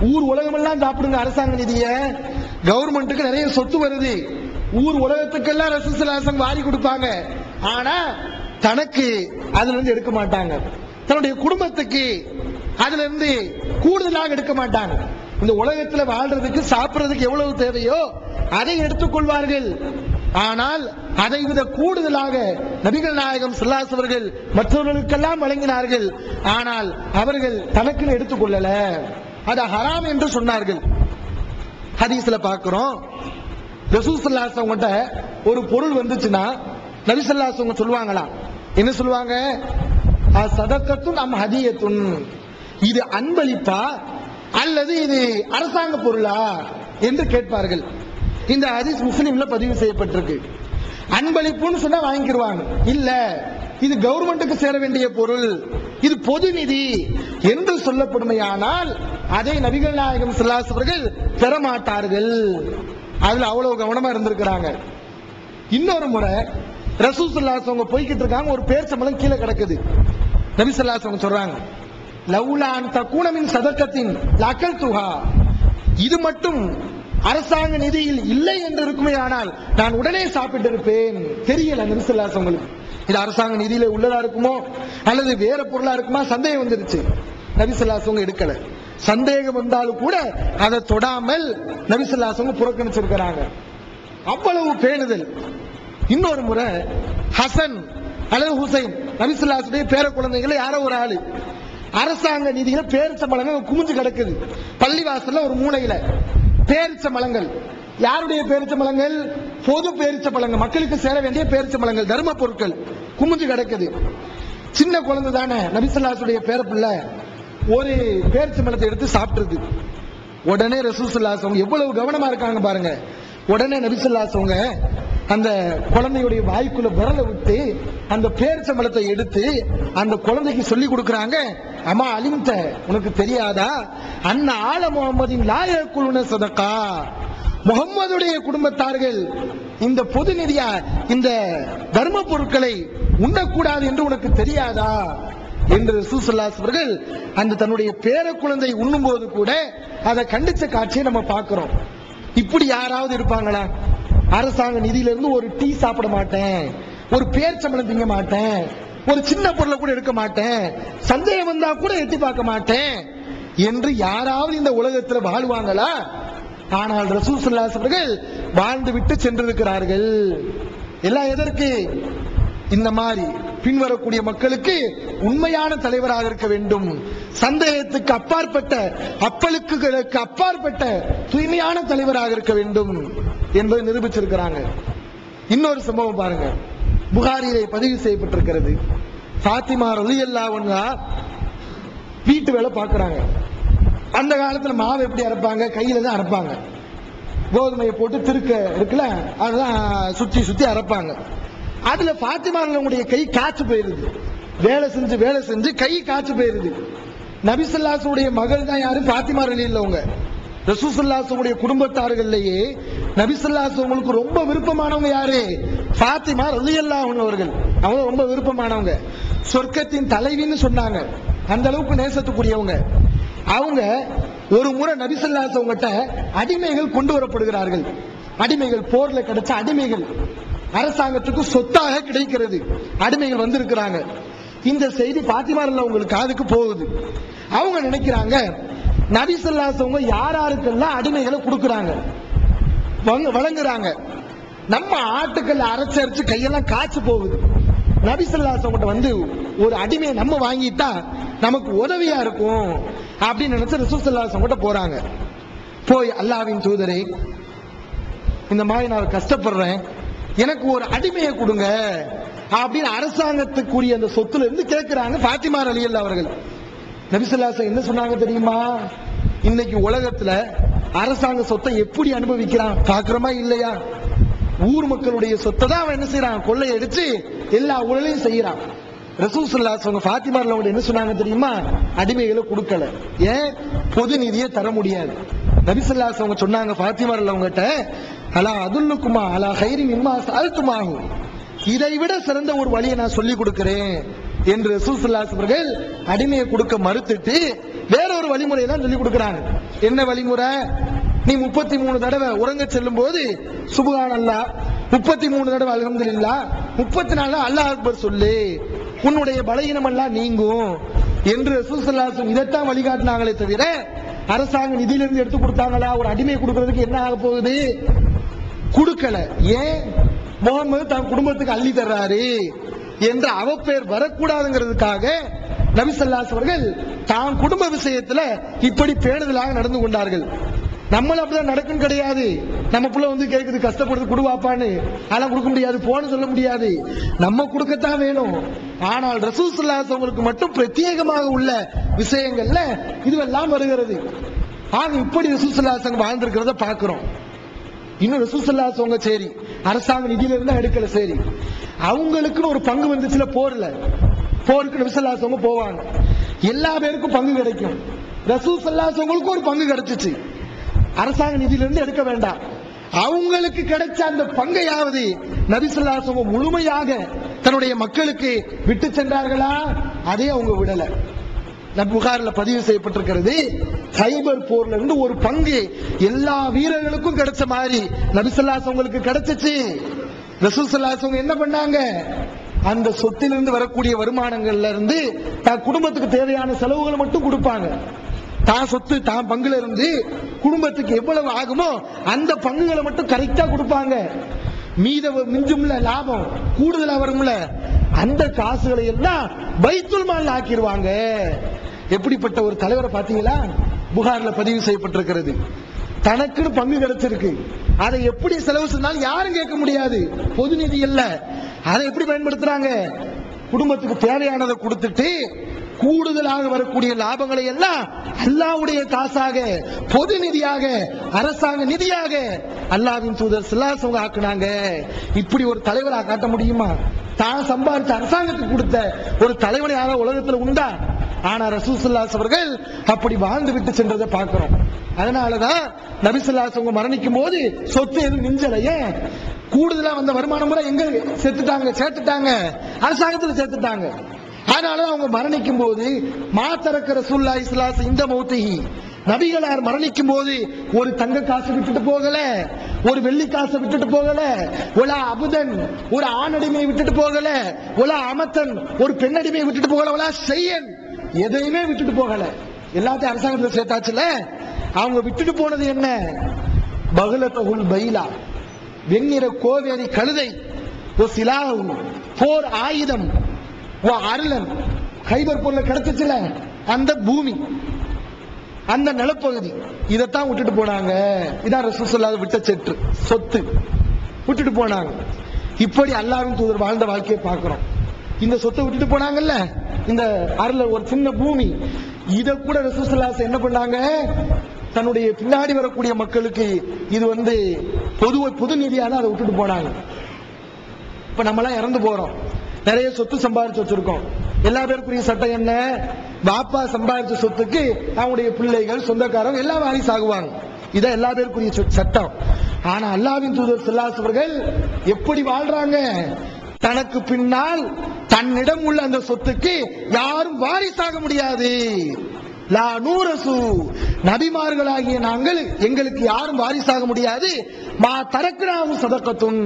ஊர் உலகம் எல்லாம் சாப்பிடுங்க அரசாங்க நிதிய, கவர்மெண்ட்டுக்கு நிறைய சொத்து வருது, ஊர் உலகத்துக்கெல்லாம் ரசூல் ஸல்லல்லாஹு அலைஹி வஸல்லம் வாரி கொடுப்பாங்க. ஆனா தனக்கு அதுல இருந்து எடுக்க மாட்டாங்க, தன்னுடைய குடும்பத்துக்கு அதுல இருந்து கூடுதலாக எடுக்க மாட்டாங்க. இந்த உலகத்துல வாழ்றதுக்கு சாப்பிடுறதுக்கு எவ்வளவு தேவையோ அதை எடுத்துக் கொள்வார்கள். ஆனால் அதை விட கூடுதலாக நபிகள் நாயகம் ஸல்லல்லாஹு அலைஹி அவர்கள் மற்றவர்களுக்கெல்லாம் வழங்கினார்கள். ஆனால் அவர்கள் தனக்குன்னு எடுத்துக் கொள்ளல, அது ஹராம் என்று சொன்னார்கள். ஹதீஸ்ல பார்க்கிறோம், ரசூல் ஸல்லல்லாஹு அலைஹி வஸல்லம் ஒரு பொருள் வந்துச்சுன்னா நபி ஸல்லல்லாஹு அலைஹி வஸல்லம் சொல்லுவாங்களாம். என்ன சொல்லுவாங்க? சதக்கத்துன் அம் ஹதியத்துன், இது அன்பளிப்பா அல்லது இது அரசாங்க பொருளா என்று கேட்பார்கள். இந்த ஹதீஸ் முஸ்லிம்ல பதிவு செய்யப்பட்டிருக்கு. அன்பளிப்புன்னு சொன்னா வாங்கிடுவாங்க, இல்ல இது கவர்மெண்ட்டுக்கு சேர வேண்டிய பொருள், இது பொது நிதி என்று சொல்லப்படுமையானால் அதை நபிகள் நாயகம் ஸல்லல்லாஹு அலைஹி அவர்கள் பெறமாட்டார்கள். அதுல அவ்வளவு கவனமா இருந்திருக்கிறாங்க. இன்னொரு முறை ரசூல் ஸல்லல்லாஹு அலைஹி வஸல்லம் போய்கிட்டு இருக்காங்க, ஒரு பேரிச்சம்பழம் கீழே கிடக்குது. நபி ஸல்லல்லாஹு அலைஹி வஸல்லம் சொல்றாங்க, லவ்லா அன் தகூன மின் ஸதகத்தின் லஅகல்துஹா, இது மட்டும் அரசாங்க நிதியில் இல்லை என்று இருக்குமே ஆனால் நான் உடனே சாப்பிட்டு இருப்பேன். தெரியல நபி ஸல்லல்லாஹு அலைஹி வஸல்லம் இது அரசாங்க நிதியில உள்ளதா இருக்குமோ அல்லது வேற பொருளா இருக்குமா சந்தேகம் வந்துருச்சு. நபி ஸல்லல்லாஹு அலைஹி வஸல்லம் எடுக்கல. சந்தேகம் வந்தாலும் கூட அதை தொடாமல் நபி ஸல்லல்லாஹு அலைஹி வஸல்லம் புறக்கணிச்சிருக்கிறாங்க. அவ்வளவு பேணுதல். இன்னொரு முறை ஹசன் அல்லது ஹுசைன் நபி ஸல்லல்லாஹு அலைஹி வஸல்லம் பேர குழந்தைகளை யாரோ ஒரு ஆளு அரசாங்க நிதியில பேரிச்சம்பழங்கள் குமிஞ்சு கிடக்குது. பள்ளிவாசல்ல ஒரு மூலையில பேரிச்சம்பழங்கள், யாருடைய பேரிச்சம்பழங்கள்? பொது பேரிச்சம்பழங்கள், மக்களுக்கு சேர வேண்டிய பேரிச்சம்பழங்கள், தர்ம பொருட்கள் குமிஞ்சு கிடக்குது. சின்ன குழந்தை தானே, நபி ஸல்லல்லாஹு அலைஹி வஸல்லம் பேரப்புள்ள ஒரு பேரிச்சம்பழத்தை எடுத்து சாப்பிட்டுருது. உடனே ரசூல் ஸல்லல்லாஹு அலைஹி வஸல்லம் எவ்வளவு கவனமா இருக்காங்க பாருங்க. உடனே நபி ஸல்லல்லாஹு அலைஹி வஸல்லம் அந்த குழந்தையுடைய வாய்க்குள்ள விரலை விட்டு அந்த பேரிச்சம்பழத்தை எடுத்து அந்த குழந்தைக்கு சொல்லி கொடுக்கறாங்க, அம்மா அலிம்த, உனக்கு தெரியாதா, அன்ன ஆல முஹம்மதின் லா யகுலுன ஸதகா, முஹம்மதுடைய குடும்பத்தார்கள் இந்த பொது நிதியா இந்த தர்ம பொருட்களை உண்ணக்கூடாது என்று உனக்கு தெரியாதா என்று ரசூல் ஸல்லல்லாஹு அலைஹி அவர்கள் அந்த தன்னுடைய பேர குழந்தை உண்ணும் போது கூட அதை கண்டிச்ச காட்சியை நம்ம பார்க்கிறோம். இப்படி யாராவது இருப்பாங்களா? அரசாங்க நிதியிலிருந்து ஒரு டீ சாப்பிட மாட்டேன், ஒரு பேரிச்சம்பழம் திங்க மாட்டேன், ஒரு சின்ன பொருளை கூட எடுக்க மாட்டேன், சந்தேகம் வந்தா கூட எட்டி பார்க்க மாட்டேன் என்று யாராவது இந்த உலகத்தில் வாழ்வாங்களா? ஆனால் ரசூல் ஸல்லல்லாஹு அலைஹி அவர்கள் வாழ்ந்து விட்டு சென்றிருக்கிறார்கள். எல்லாம் எதற்கு? இந்த மாதிரி பின்வரக்கூடிய மக்களுக்கு உண்மையான தலைவராக இருக்க வேண்டும், சந்தேகத்துக்கு அப்பாற்பட்ட அப்பலுக்கு அப்பாற்பட்ட தூய்மையான தலைவராக இருக்க வேண்டும் என்பதை நிரூபிச்சிருக்கிறாங்க. இன்னொரு சம்பவம் பாருங்க, புகாரியிலே பதிவு செய்யப்பட்டிருக்கிறது. ஃபாத்திமா ரலியல்லாஹு அன்ஹா வீட்டு வேலை பார்க்கறாங்க. அந்த காலத்துல மாவு எப்படி அரைப்பாங்க? கையில தான் அரைப்பாங்க. கோதுமையை போட்டு திருக்க இருக்குல்ல, அதுதான் சுத்தி சுத்தி அரைப்பாங்க. அதுல ஃபாத்திமா அவங்களுடைய கை காய்ச்சி போயிருது. வேலை செஞ்சு கை காய்ச்சி போயிருது. நபி ஸல்லல்லாஹு அலைஹி வஸல்லம் மகள் தான் யாரு? ஃபாத்திமா ரலியல்லாஹு. ரசூல் ஸல்லல்லாஹு அலைஹி வஸல்லம் குடும்பத்தார்கள்லயே நபி ஸல்லல்லாஹு அலைஹி வஸல்லம் ரொம்ப விருப்பமானவங்க யாரு? ஃபாத்திமா ரலியல்லாஹு அவர்கள். அவங்க ரொம்ப விருப்பமானவங்க, சொர்க்கத்தின் தலைவின்னு சொன்னாங்க. அந்த அளவுக்கு நேசத்துக்குரியவங்க. அவங்க ஒரு முறை நபி ஸல்லல்லாஹு அலைஹி வஸல்லம் அடிமைகள் கொண்டு வரப்படுகிறார்கள். அடிமைகள், போர்ல கிடைச்ச அடிமைகள் அரசாங்கத்துக்கு சொத்தாக கிடைக்கிறது. அடிமைகள் வந்திருக்கிறாங்க. இந்த செய்தி ஃபாத்திமா ரலியல்லாஹு காதுக்கு போகுது. அவங்க நினைக்கிறாங்க, நபி ஸல்லல்லாஹு அலைஹி வஸல்லம் யார் யாருக்கெல்லாம் அடிமைகளை கொடுக்கறாங்க வழங்குறாங்க, நம்ம ஆட்டுக்கள் அரைச்சரிச்சு கையெல்லாம் காய்ச்சி போகுது, நபி ஸல்லல்லாஹு அலைஹி வஸல்லம் வந்து ஒரு அடிமையை நம்ம வாங்கிட்டா நமக்கு உதவியா இருக்கும் அப்படின்னு நினைச்சு ரசூல் ஸல்லல்லாஹு அலைஹி வஸல்லம் போறாங்க. போய் அல்லாஹ்வின் தூதரே, இந்த மாதிரி நான் கஷ்டப்படுறேன், எனக்கு ஒரு அடிமையை கொடுங்க அப்படின்னு அரசாங்கத்துக்குரிய அந்த சொத்துல இருந்து கேட்கிறாங்க ஃபாத்திமா ரலியல்லாஹு அவர்கள். நபி ஸல்லல்லாஹு அலைஹி வஸல்லம் என்ன சொன்னாங்க தெரியுமா? இன்னைக்கு உலகத்துல அரசாங்க சொத்தை எப்படி அனுபவிக்கிறான் பாக்குறோமா இல்லையா? ஊர் மக்களுடைய சொத்தை தான் அவன் என்ன செய்யறான், கொள்ளையடிச்சு எல்லா ஊழலையும் செய்யறான். ரசூல் ஸல்லல்லாஹு அலைஹி வஸல்லம் ஃபாத்திமா அவங்க என்ன சொன்னாங்க தெரியுமா? அடிமைகளை கொடுக்கல. ஏன்? பொது நிதியை தர முடியாது. நபி ஸல்லல்லாஹு அலைஹி வஸல்லம் சொன்னாங்க ஃபாத்திமா அவங்ககிட்ட, அலா அதுல்லுக்குமா அலா கைரின் மிம்மா சஅல்துமாஹு, இதை விட சிறந்த ஒரு வழியை நான் சொல்லி கொடுக்கிறேன் என்று ரசூல் ஸல்லல்லாஹு அலைஹி வஸல்லம் அடிமையை கொடுக்க மறுத்துட்டு வேற ஒரு வழிமுறையை தான் சொல்லி கொடுக்கிறாங்க. என்ன வழிமுறை? நீ 33 தடவை உறங்க செல்லும் போது சுப்ஹானல்லாஹ், 33 தடவை அல்ஹம்துலில்லாஹ், 34 அல்லாஹ் அக்பர் சொல்லு, உன்னுடைய பலகீனம் எல்லாம் நீங்கும் என்று ரசூல் ஸல்லல்லாஹு அலைஹி வஸல்லம் இதைத்தான் வழிகாட்டினாங்களே தவிர அரசாங்க நிதியிலிருந்து எடுத்து கொடுத்தாங்களா? ஒரு அடிமை கொடுக்கிறதுக்கு என்ன ஆக போகுது? கொடுக்கல. ஏன்? முகமது தன் குடும்பத்துக்கு அள்ளி தர்றாரு என்ற அவப்பெயர் வரக்கூடாதுங்கிறதுக்காக நபி ஸல்லல்லாஹு அலைஹி அவர்கள் தான் குடும்ப விஷயத்துல இப்படி பேணுதலாக நடந்து கொண்டார்கள். நம்மளும் அப்படிதான் நடக்கும் கிடையாது. நம்ம புள்ள வந்து கேட்குது, கஷ்டப்படுறது குடுவாப்பான்னு, அதெல்லாம் கொடுக்க முடியாது, போன்னு சொல்ல முடியாது. நம்ம கொடுக்கத்தான் வேணும். ஆனால் ரசூல் ஸல்லல்லாஹு அலைஹி வஸல்லம் மட்டும் பிரத்யேகமாக உள்ள விஷயங்கள்ல இதுவெல்லாம் வருகிறது. ஆக இப்படி ரசூல் ஸல்லல்லாஹு அலைஹி வஸல்லம் வாழ்ந்திருக்கிறத பார்க்கிறோம். இன்னும் ரசூல் ஸல்லல்லாஹு அலைஹி வஸல்லம் சரி அரசாங்க நிதியில இருந்தா எடுக்கல, சரி அவங்களுக்குன்னு ஒரு பங்கு வந்துச்சுல, போருக்கு நபி ஸல்லல்லாஹு அலைஹி வஸல்லம் போவாங்க, எல்லா பேருக்கும் பங்கு கிடைக்கும். ரசூல் ஸல்லல்லாஹு அலைஹி வஸல்லம் ஒரு பங்கு கிடைச்சிச்சு. அரசாங்க நிதியிலிருந்து எடுக்க வேண்டாம், அவங்களுக்கு கிடைச்ச அந்த பங்கையாவது நபி ஸல்லல்லாஹு அலைஹி வஸல்லம் முழுமையாக தன்னுடைய மக்களுக்கு விட்டு சென்றார்களா? அதே அவங்க விடல. புகாரில் பதிவு செய்யப்பட்டிருக்கிறது, கைபர் போர்ல இருந்து ஒரு பங்கு எல்லா வீரர்களுக்கும் கிடைச்ச மாதிரி நபி ஸல்லல்லாஹு அலைஹி வஸல்லம் கிடைச்சிச்சு. ரசூல் ஸல்லல்லாஹு அலைஹி வஸல்லம் என்ன பண்ணாங்க? அந்த சொத்திலிருந்து வரக்கூடிய வருமானங்கள்ல இருந்து தான் குடும்பத்துக்கு தேவையான செலவுகளை மட்டும் கொடுப்பாங்க. தான் சொத்து தான் பங்குல இருந்து குடும்பத்துக்கு எவ்வளவு ஆகுமோ அந்த பங்குகளை மட்டும் கரெக்டா கொடுப்பாங்க. மிஞ்சும்ல லாபம் கூடுதலா வரும்ல, அந்த காசுகளை எல்லாம் பைத்துல் மால் ஆக்கிடுவாங்க. எப்படிப்பட்ட ஒரு தலைவரை பாத்தீங்களா? புகார்ல பதிவு செய்யப்பட்டிருக்கிறது. தனக்குன்னு பங்கு கிடைச்சிருக்கு, அதை எப்படி செலவு செஞ்சாலும் யாரும் கேட்க முடியாது, பொது நிதி இல்ல. அதை எப்படி பயன்படுத்துறாங்க? குடும்பத்துக்கு தேவையானதை கொடுத்துட்டு கூடுதலாக வரக்கூடிய லாபங்களை எல்லாம் அல்லாஹ்வுடைய காசாக, பொது நிதியாக, அரசாங்க நிதியாக அல்லாஹ்வின் தூதர் ஸல்லல்லாஹு அலைஹி வஸல்லம் ஆக்குனாங்க. இப்படி ஒரு தலைவரா காட்ட முடியுமா? தான் சம்பாதிச்ச அரசாங்கத்துக்கு கொடுத்த ஒரு தலைவனை யாராவது உலகத்தில் உண்டா? ஆனா ரசூல் ஸல்லல்லாஹு அலைஹி வஸல்லம் அப்படி வாழ்ந்து விட்டு சென்றதை பார்க்கிறோம். அதனாலதான் நபி ஸல்லல்லாஹு அலைஹி வஸல்லம் மரணிக்கும் போது சொத்து எதுவும் மிஞ்சலையே, கூடுதலா வந்த வருமானம் கூட எங்க சேர்த்துட்டாங்க, அரசாங்கத்தில் சேர்த்துட்டாங்க. அதனால அவங்க மரணிக்கும் போது மாத்தரக்க ரசூலுல்லாஹி ஸல்லல்லாஹு அலைஹி வஸல்லம் இந்த மௌத்திஹி, நபிகளார் மரணிக்கும் போது ஒரு தங்க காசு விட்டுட்டு போகல, ஒரு வெள்ளி காசை விட்டுட்டு போகல, ஒலா அபுதன் ஒரு ஆணடிமையை விட்டுட்டு போகல, ஒலா அமத்தன் ஒரு பெண்ணடிமையை விட்டுட்டு போகல, ஒலா செய்யன் எதையுமே விட்டுட்டு போகல, எல்லாத்தையும் அரசாங்கத்தில் சேர்த்தாச்சுல. அவங்க விட்டுட்டு போனது என்ன? பகுலத்தகுல் பைலா, வெண்ணிற கோவேரி கழுதை, சிலாஹு போர் ஆயுதம், அருளன் கைபர் போர்ல கிடைச்சிச்சுல அந்த பூமி, அந்த நிலப்பகுதி, இதைத்தான் விட்டுட்டு போனாங்க. இதான் ரசூல் ஸல்லல்லாஹு அலைஹி வஸல்லம் விட்ட சொத்து விட்டுட்டு போனாங்க. இப்படி அல்லாஹ்வின் தூதர் வாழ்ந்த வாழ்க்கையை பார்க்கிறோம். இந்த சொத்தை விட்டுட்டு போனாங்கல்ல, இந்த அருள ஒரு சின்ன பூமி, இத கூட ரசூல் ஸல்லல்லாஹு அலைஹி வஸல்லம் என்ன பண்ணாங்க? தன்னுடைய பின்னாடி வரக்கூடிய மக்களுக்கு இது பொது நிதியான அதை விட்டுட்டு போனாங்க. இப்ப நம்மளாம் இறந்து போறோம், நிறைய சொத்து சம்பாதிச்சு வச்சிருக்கோம். எல்லா பேருக்குரிய சட்டம் என்ன? பாப்பா சம்பாதிச்ச சொத்துக்கு அவங்களுடைய பிள்ளைகள் சொந்தக்காரங்க எல்லாம் வாரிசு ஆகுவாங்க. இதான் எல்லா பேருக்குரிய சட்டம். ஆனா அல்லாஹ்வின் தூதர் ஸல்லல்லாஹு அலைஹி அவர்கள் எப்படி வாழ்றாங்க? தனக்கு பின்னால் தன்னிடம் உள்ள அந்த சொத்துக்கு யாரும் வாரிசாக முடியாது. லா நூரசு, நபிமார்களாகிய நாங்கள் எங்களுக்கு யாரும் வாரிசாக முடியாது. மா தரக்னாஹு சதகத்துன்,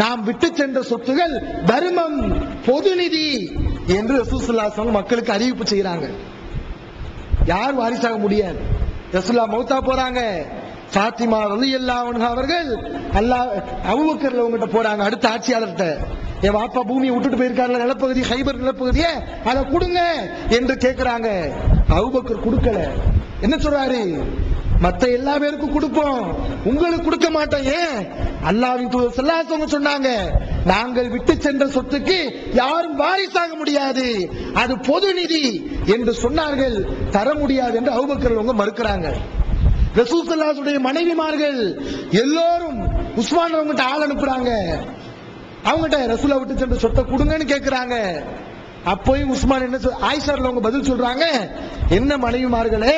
நாம் விட்டு சென்ற சொத்துகள் தர்மம், பொது நிதி என்று ரசூல் ஸல்லல்லாஹு அலைஹி வஸல்லம் மக்களுக்கு அறிவிப்பு செய்யறாங்க. யார் வாரிசாக முடியாது. ரசூலுல்லாஹ் மௌத்தா போறாங்க, ஃபாத்திமா ரலியல்லாஹு அன்ஹா அவர்கள் அபூபக்கர் அவங்ககிட்ட போறாங்க, அடுத்த ஆட்சியாளர்கிட்ட, என் வாப்பா பூமியை விட்டுட்டு போயிருக்காரு, நிலப்பகுதி கைபர் நிலப்பகுதியை அதை கொடுங்க என்று கேட்கிறாங்க. அபூபக்கர் கொடுக்கல. என்ன சொல்றாரு? மத்த எல்லா பேருக்கும் கொடுப்போம், உங்களுக்கு கொடுக்க மாட்டோம். ஏன்? அல்லாஹ்வின் தூதர் ஸல்லல்லாஹு அலைஹி வஸல்லம் சொன்னாங்க, நாங்கள் விட்டு சென்ற சொத்துக்கு யாரும் வாரிசாக முடியாது, அது பொது நிதி என்று சொன்னார்கள். தர முடியாது என்று அபூபக்கர் அவங்க மறுக்கிறாங்க. ரசூல் ஸல்லல்லாஹு அலைஹி வஸல்லம் மனைவிமார்கள் எல்லோரும் உஸ்மான் அவங்ககிட்ட ஆள் அனுப்புறாங்க. அவங்ககிட்ட ரசூலை விட்டு சென்ற சொத்தை கொடுங்கன்னு கேட்கிறாங்க. அப்போயும் உஸ்மான் என்ன ஆயிஷா அவங்க பதில் சொல்றாங்க, என்ன மனைவிமார்களே,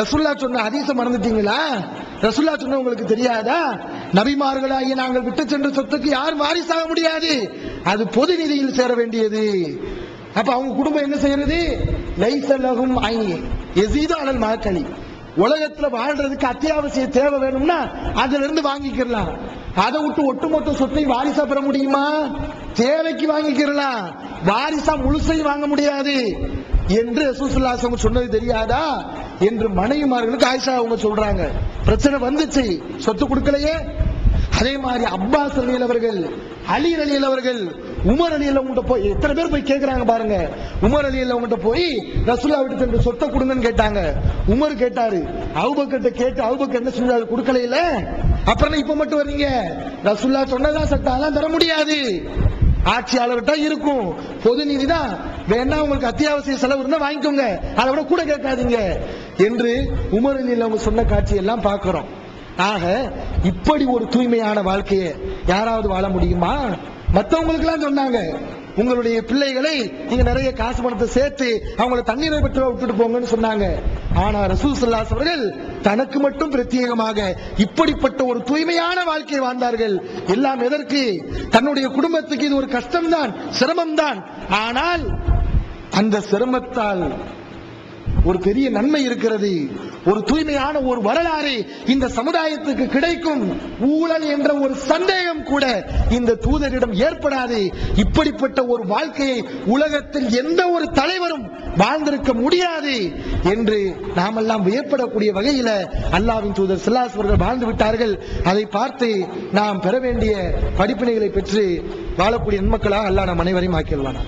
ரசூல்லா சொன்ன ஹதீஸ மறந்துட்டீங்களா? ரசூல்லா சொன்ன உங்களுக்கு தெரியாதா? நபிமார்களாகிய நாங்கள் விட்டு சென்ற சொத்துக்கு யார் வாரிசாக முடியாது, அது பொது நிதியில் சேர வேண்டியது. அப்ப அவங்க குடும்பம் என்ன செய்யறது? லைசலகும் ஐனி யஸீது அலல் மாக்கலி, உலகத்துல வாழ்றதுக்கு அத்தியாவசிய தேவை வேணும்னா அதுல இருந்து வாங்கிக்கலாம். அதை விட்டு ஒட்டுமொத்த சொத்தை வாரிசா பெற முடியுமா? தேவைக்கு வாங்கிக்கலாம், வாரிசா முழுசையும் வாங்க முடியாது என்று ரசூலுல்லாஹி ஸல்லல்லாஹு அலைஹி வஸல்லம் சொன்னது தெரியாதா என்று மனைவிமார்களுக்கு ஆயிஷா அவங்க சொல்றாங்க. பிரச்சனை வந்துச்சு, சொத்து கொடுக்கலையே. அதே மாதிரி அப்பாஸ் ரலியல்லாஹு அவர்கள், அலி ரலியல்லாஹு அவர்கள், உமர் ரலியல்லாஹு அவங்கள்ட்ட போய் எத்தனை பேர் போய் கேட்கறாங்க பாருங்க. உமர் ரலியல்லாஹு அவங்கள்ட்ட போய் ரசூலுல்லாஹ் விட்டு சென்ற சொத்தை கொடுங்கன்னு கேட்டாங்க. உமர் கேட்டாரு, அபூபக்கர்ட்ட கேட்டு அபூபக்கர் என்ன சொன்னாரு? கொடுக்கல. இல்ல அப்புறம் இப்ப மட்டும் வர்றீங்க? ரசூலுல்லாஹ் சொன்னதா சட்டாலாம் தர முடியாது, ஆட்சியாளர்கிட்ட இருக்கும், பொது நிதி தான், வேணா உங்களுக்கு அத்தியாவசிய செலவு இருந்தா வாங்கிக்கோங்க, அதை விட கூட கேட்காதீங்க என்று உமர் ரலியல்லாஹு அவங்க சொன்ன காட்சி எல்லாம் பார்க்கிறோம். ஆக இப்படி ஒரு தூய்மையான வாழ்க்கையை யாராவது வாழ முடியுமா? மற்றவங்களுக்கு எல்லாம் சொன்னாங்க, உங்களுடைய பிள்ளைகளை நீங்க நிறைய காசு பணத்தை சேர்த்து அவங்கள தண்ணீரை பெற்று விட்டுட்டு போங்கன்னு சொன்னாங்க. ஆனா ரசூல் ஸல்லல்லாஹு அலைஹி வஸல்லம் தனக்கு மட்டும் பிரத்யேகமாக இப்படிப்பட்ட ஒரு தூய்மையான வாழ்க்கையை வாழ்ந்தார்கள். எல்லாம் எதற்கு? தன்னுடைய குடும்பத்துக்கு இது ஒரு கஷ்டம்தான், சிரமம்தான். ஆனால் அந்த சிரமத்தால் ஒரு பெரிய நன்மை இருக்கிறது, ஒரு தூய்மையான ஒரு வரலாறு இந்த சமுதாயத்துக்கு கிடைக்கும். ஊழல் என்ற ஒரு சந்தேகம் கூட இந்த தூதரிடம் ஏற்படாது. இப்படிப்பட்ட ஒரு வாழ்க்கையை உலகத்தில் எந்த ஒரு தலைவரும் வாழ்ந்திருக்க முடியாது என்று நாமெல்லாம் வியப்படக்கூடிய வகையில அல்லாஹ்வின் தூதர் ஸல்லல்லாஹு அலைஹி வஸல்லம் வாழ்ந்து விட்டார்கள். அதை பார்த்து நாம் பெற வேண்டிய படிப்பினைகளை பெற்று வாழக்கூடிய நன்மக்களாக அல்லாஹ் நம் அனைவரையும் ஆக்கிடுவான்.